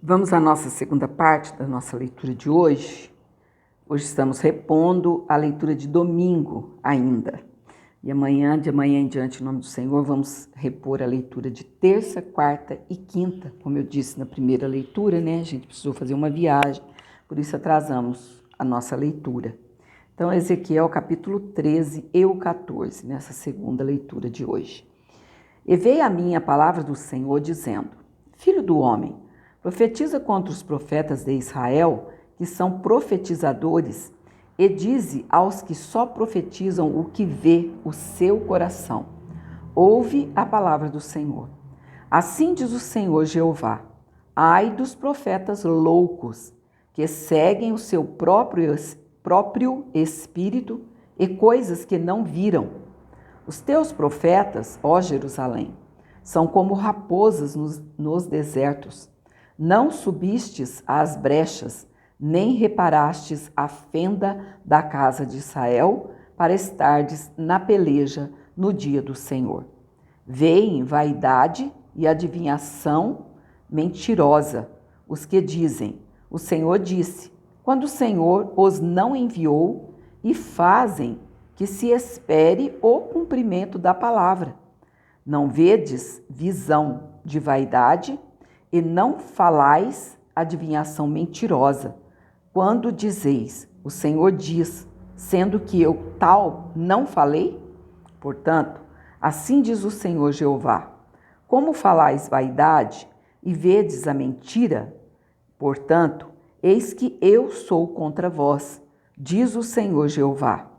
Vamos à nossa segunda parte da nossa leitura de hoje. Hoje estamos repondo a leitura de domingo ainda. E amanhã, de amanhã em diante, em nome do Senhor, vamos repor a leitura de terça, quarta e quinta. Como eu disse na primeira leitura, né? A gente precisou fazer uma viagem, por isso atrasamos a nossa leitura. Então, Ezequiel capítulo 13 e o 14, nessa segunda leitura de hoje. E veio a mim a palavra do Senhor dizendo: Filho do homem, profetiza contra os profetas de Israel, que são profetizadores, e dize aos que só profetizam o que vê o seu coração. Ouve a palavra do Senhor. Assim diz o Senhor Jeová: ai dos profetas loucos, que seguem o seu próprio espírito e coisas que não viram. Os teus profetas, ó Jerusalém, são como raposas nos desertos. Não subistes às brechas, nem reparastes a fenda da casa de Israel, para estardes na peleja no dia do Senhor. Veem vaidade e adivinhação mentirosa os que dizem: o Senhor disse, quando o Senhor os não enviou, e fazem que se espere o cumprimento da palavra. Não vedes visão de vaidade e não falais adivinhação mentirosa, quando dizeis, o Senhor diz, sendo que eu tal não falei? Portanto, assim diz o Senhor Jeová: como falais vaidade e vedes a mentira? Portanto, eis que eu sou contra vós, diz o Senhor Jeová.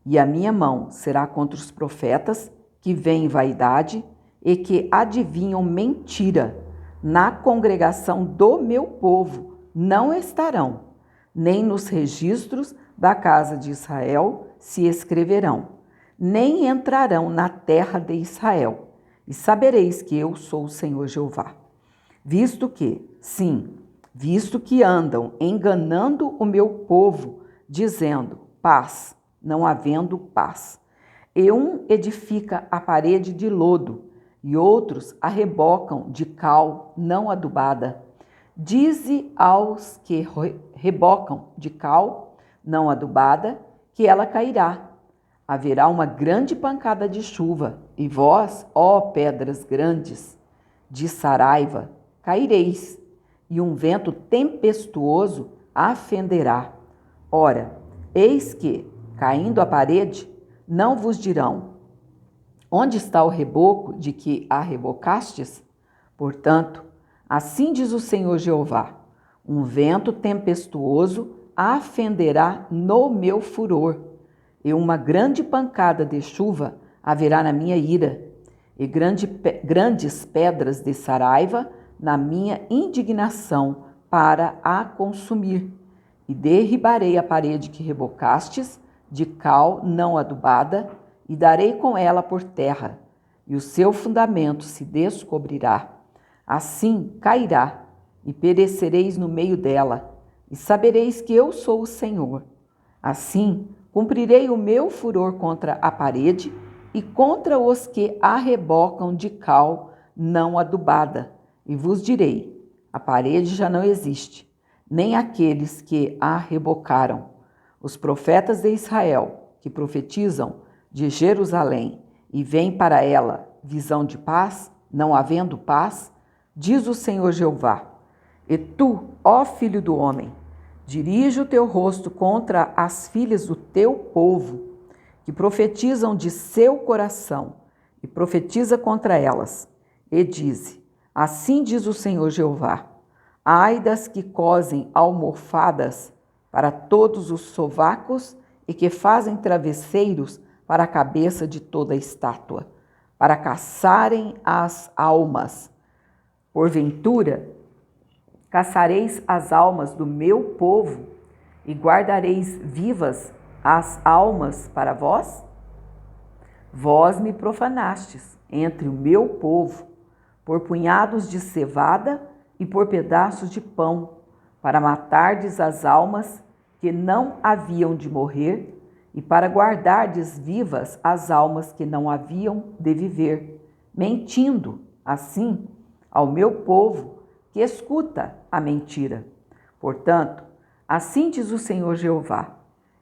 E a minha mão será contra os profetas que veem vaidade e que adivinham mentira. Na congregação do meu povo não estarão, nem nos registros da casa de Israel se escreverão, nem entrarão na terra de Israel. E sabereis que eu sou o Senhor Jeová. Visto que andam enganando o meu povo, dizendo paz, não havendo paz. E um edifica a parede de lodo, e outros a rebocam de cal não adubada. Dize aos que rebocam de cal não adubada, que ela cairá. Haverá uma grande pancada de chuva, e vós, ó pedras grandes de Saraiva, caireis, e um vento tempestuoso a fenderá. Ora, eis que, caindo a parede, não vos dirão: onde está o reboco de que a rebocastes? Portanto, assim diz o Senhor Jeová: um vento tempestuoso a fenderá no meu furor, e uma grande pancada de chuva haverá na minha ira, e grandes pedras de Saraiva na minha indignação para a consumir. E derribarei a parede que rebocastes, de cal não adubada, e darei com ela por terra, e o seu fundamento se descobrirá. Assim cairá, e perecereis no meio dela, e sabereis que eu sou o Senhor. Assim cumprirei o meu furor contra a parede e contra os que a rebocam de cal não adubada, e vos direi: a parede já não existe, nem aqueles que a rebocaram. Os profetas de Israel, que profetizam de Jerusalém e veem para ela visão de paz, não havendo paz, diz o Senhor Jeová. E tu, ó filho do homem, dirige o teu rosto contra as filhas do teu povo, que profetizam de seu coração, e profetiza contra elas, e dize: assim diz o Senhor Jeová: ai das que cosem almofadas para todos os sovacos e que fazem travesseiros para a cabeça de toda estátua, para caçarem as almas. Porventura, caçareis as almas do meu povo e guardareis vivas as almas para vós? Vós me profanastes entre o meu povo, por punhados de cevada e por pedaços de pão, para matardes as almas que não haviam de morrer, e para guardardes vivas as almas que não haviam de viver, mentindo, assim, ao meu povo, que escuta a mentira. Portanto, assim diz o Senhor Jeová: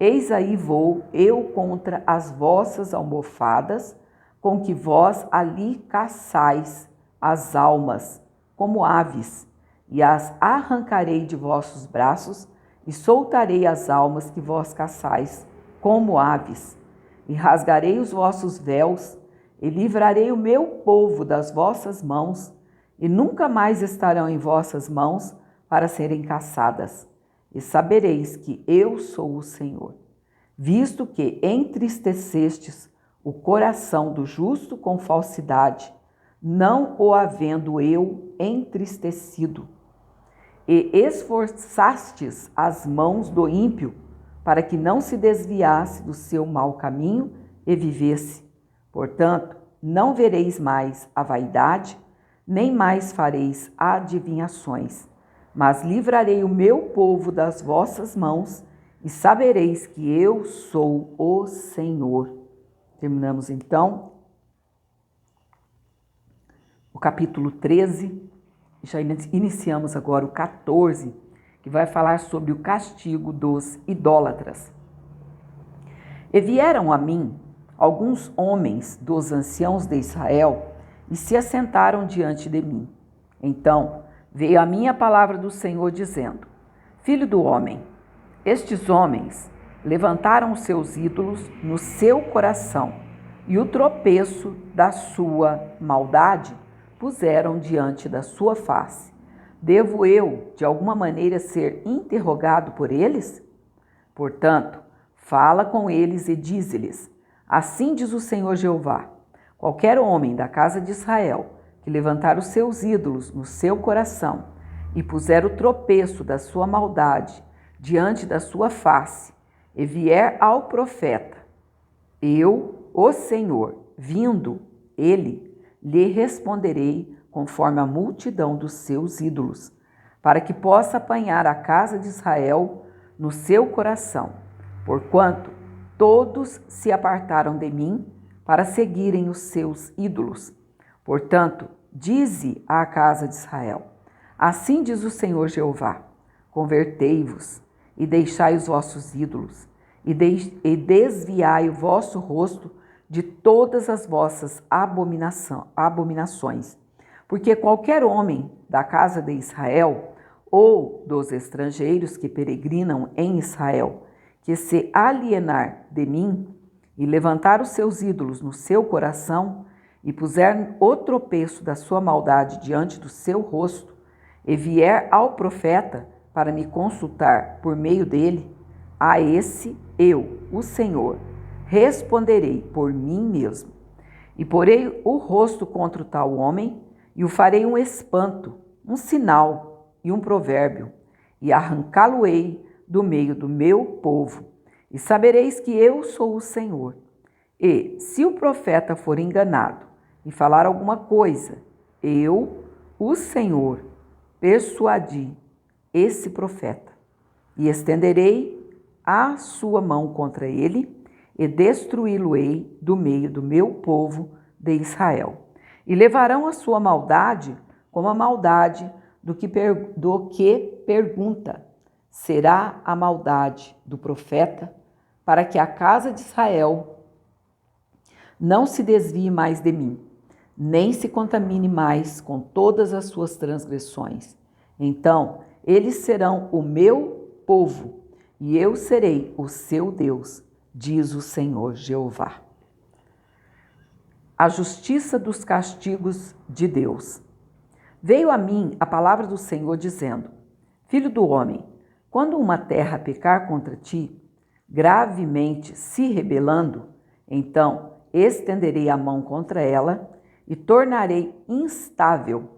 eis aí vou eu contra as vossas almofadas, com que vós ali caçais as almas como aves, e as arrancarei de vossos braços, e soltarei as almas que vós caçais como aves, e rasgarei os vossos véus, e livrarei o meu povo das vossas mãos, e nunca mais estarão em vossas mãos para serem caçadas. E sabereis que eu sou o Senhor, visto que entristecestes o coração do justo com falsidade, não o havendo eu entristecido, e esforçastes as mãos do ímpio, para que não se desviasse do seu mau caminho e vivesse. Portanto, não vereis mais a vaidade, nem mais fareis adivinhações, mas livrarei o meu povo das vossas mãos, e sabereis que eu sou o Senhor. Terminamos então o capítulo 13, já iniciamos agora o 14, que vai falar sobre o castigo dos idólatras. E vieram a mim alguns homens dos anciãos de Israel e se assentaram diante de mim. Então veio a mim a palavra do Senhor dizendo: Filho do homem, estes homens levantaram os seus ídolos no seu coração e o tropeço da sua maldade puseram diante da sua face. Devo eu, de alguma maneira, ser interrogado por eles? Portanto, fala com eles e dize-lhes: assim diz o Senhor Jeová: qualquer homem da casa de Israel que levantar os seus ídolos no seu coração e puser o tropeço da sua maldade diante da sua face e vier ao profeta, eu, o Senhor, vindo, ele, lhe responderei conforme a multidão dos seus ídolos, para que possa apanhar a casa de Israel no seu coração, porquanto todos se apartaram de mim para seguirem os seus ídolos. Portanto, dize à casa de Israel: assim diz o Senhor Jeová: convertei-vos e deixai os vossos ídolos, e desviai o vosso rosto de todas as vossas abominações. Porque qualquer homem da casa de Israel, ou dos estrangeiros que peregrinam em Israel, que se alienar de mim, e levantar os seus ídolos no seu coração, e puser o tropeço da sua maldade diante do seu rosto, e vier ao profeta para me consultar por meio dele, a esse eu, o Senhor, responderei por mim mesmo. E porei o rosto contra o tal homem, e o farei um espanto, um sinal e um provérbio, e arrancá-lo-ei do meio do meu povo. E sabereis que eu sou o Senhor. E, se o profeta for enganado e falar alguma coisa, eu, o Senhor, persuadi esse profeta, e estenderei a sua mão contra ele, e destruí-lo-ei do meio do meu povo de Israel. E levarão a sua maldade como a maldade do que pergunta. Será a maldade do profeta, para que a casa de Israel não se desvie mais de mim, nem se contamine mais com todas as suas transgressões. Então, eles serão o meu povo, e eu serei o seu Deus, diz o Senhor Jeová. A justiça dos castigos de Deus. Veio a mim a palavra do Senhor dizendo: Filho do homem, quando uma terra pecar contra ti, gravemente se rebelando, então estenderei a mão contra ela e tornarei instável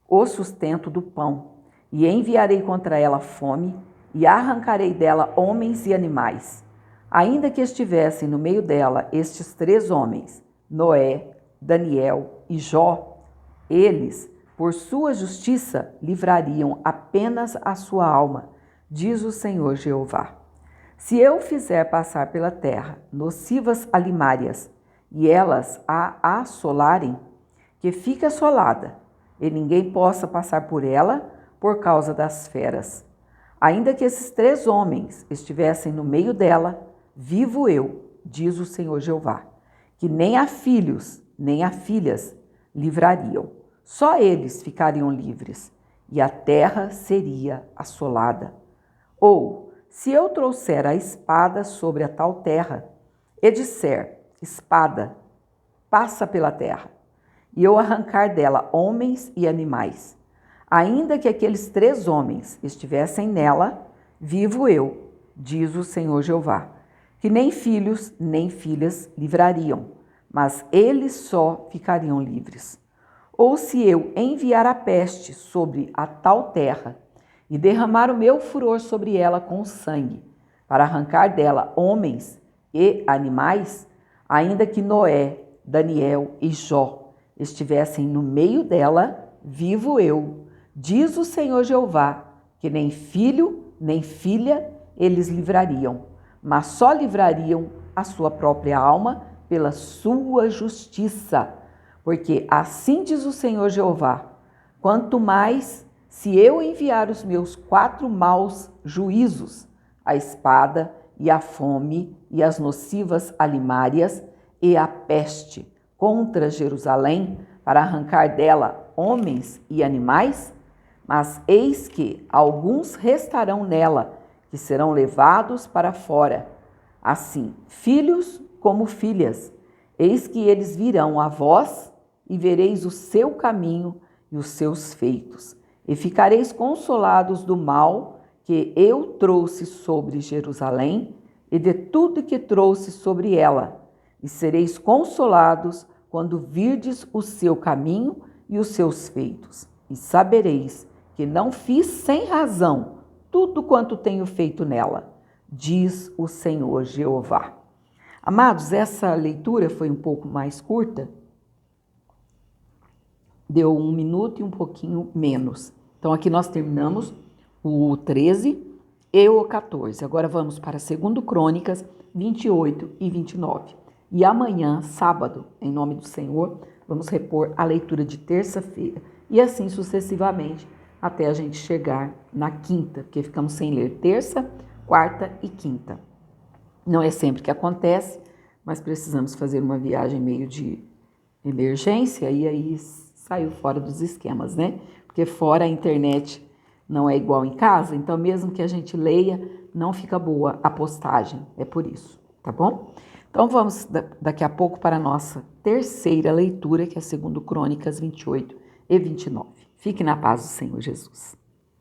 o sustento do pão, e enviarei contra ela fome, e arrancarei dela homens e animais. Ainda que estivessem no meio dela estes 3 homens, Noé, Daniel e Jó, eles, por sua justiça, livrariam apenas a sua alma, diz o Senhor Jeová. Se eu fizer passar pela terra nocivas alimárias, e elas a assolarem, que fique assolada, e ninguém possa passar por ela por causa das feras. Ainda que esses 3 homens estivessem no meio dela, vivo eu, diz o Senhor Jeová, que nem a filhos, nem a filhas livrariam. Só eles ficariam livres, e a terra seria assolada. Ou, se eu trouxer a espada sobre a tal terra, e disser, espada, passa pela terra, e eu arrancar dela homens e animais, ainda que aqueles 3 homens estivessem nela, vivo eu, diz o Senhor Jeová, que nem filhos nem filhas livrariam, mas eles só ficariam livres. Ou se eu enviar a peste sobre a tal terra e derramar o meu furor sobre ela com sangue, para arrancar dela homens e animais, ainda que Noé, Daniel e Jó estivessem no meio dela, vivo eu, diz o Senhor Jeová, que nem filho nem filha eles livrariam, mas só livrariam a sua própria alma pela sua justiça. Porque assim diz o Senhor Jeová, quanto mais se eu enviar os meus 4 maus juízos, a espada e a fome e as nocivas alimárias e a peste contra Jerusalém, para arrancar dela homens e animais, mas eis que alguns restarão nela, que serão levados para fora, assim filhos como filhas, eis que eles virão a vós, e vereis o seu caminho e os seus feitos, e ficareis consolados do mal que eu trouxe sobre Jerusalém e de tudo que trouxe sobre ela, e sereis consolados quando virdes o seu caminho e os seus feitos, e sabereis que não fiz sem razão tudo quanto tenho feito nela, diz o Senhor Jeová. Amados, essa leitura foi um pouco mais curta, deu 1 minuto e um pouquinho menos. Então aqui nós terminamos o 13 e o 14. Agora vamos para 2 Crônicas 28 e 29. E amanhã, sábado, em nome do Senhor, vamos repor a leitura de terça-feira. E assim sucessivamente, até a gente chegar na quinta, porque ficamos sem ler terça, quarta e quinta. Não é sempre que acontece, mas precisamos fazer uma viagem meio de emergência e aí saiu fora dos esquemas, né? Porque fora a internet não é igual em casa, então mesmo que a gente leia, não fica boa a postagem, é por isso, tá bom? Então vamos daqui a pouco para a nossa terceira leitura, que é 2 Crônicas 28 e 29. Fique na paz do Senhor Jesus.